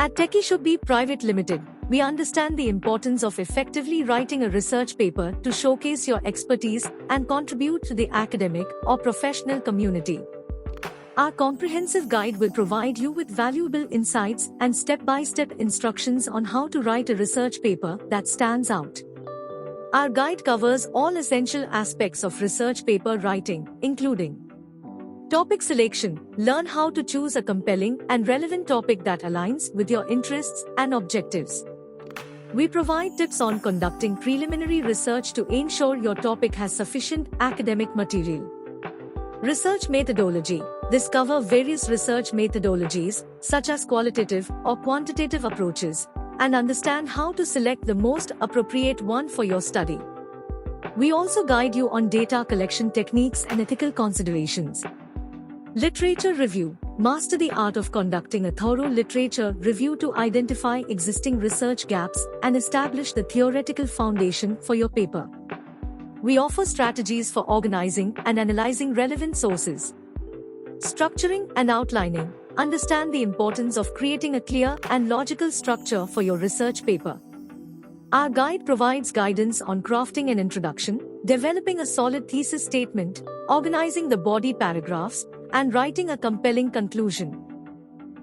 At Techie Shubhi Private Limited, we understand the importance of effectively writing a research paper to showcase your expertise and contribute to the academic or professional community. Our comprehensive guide will provide you with valuable insights and step-by-step instructions on how to write a research paper that stands out. Our guide covers all essential aspects of research paper writing, including topic selection. Learn how to choose a compelling and relevant topic that aligns with your interests and objectives. We provide tips on conducting preliminary research to ensure your topic has sufficient academic material. Research methodology. Discover various research methodologies, such as qualitative or quantitative approaches, and understand how to select the most appropriate one for your study. We also guide you on data collection techniques and ethical considerations. Literature review. Master the art of conducting a thorough literature review to identify existing research gaps and establish the theoretical foundation for your paper. We offer strategies for organizing and analyzing relevant sources. Structuring and outlining. Understand the importance of creating a clear and logical structure for your research paper. Our guide provides guidance on crafting an introduction, developing a solid thesis statement, organizing the body paragraphs, and writing a compelling conclusion.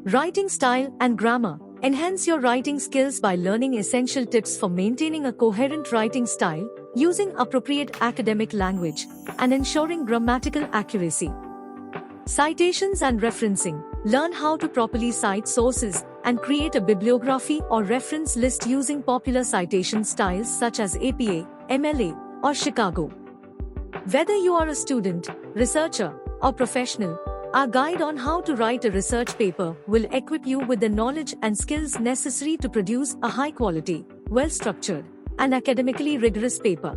Writing style and grammar. Enhance your writing skills by learning essential tips for maintaining a coherent writing style, using appropriate academic language, and ensuring grammatical accuracy. Citations and referencing. Learn how to properly cite sources and create a bibliography or reference list using popular citation styles such as APA, MLA, or Chicago. Whether you are a student, researcher, or professional, our guide on how to write a research paper will equip you with the knowledge and skills necessary to produce a high-quality, well-structured, and academically rigorous paper.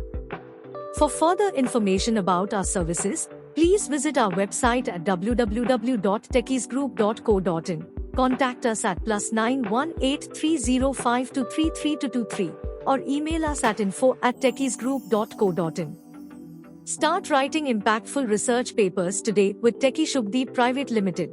For further information about our services, please visit our website at www.techiesgroup.co.in. Contact us at +91 8305233223 or email us at info@techiesgroup.co.in. Start writing impactful research papers today with Techie Shubhi Private Limited.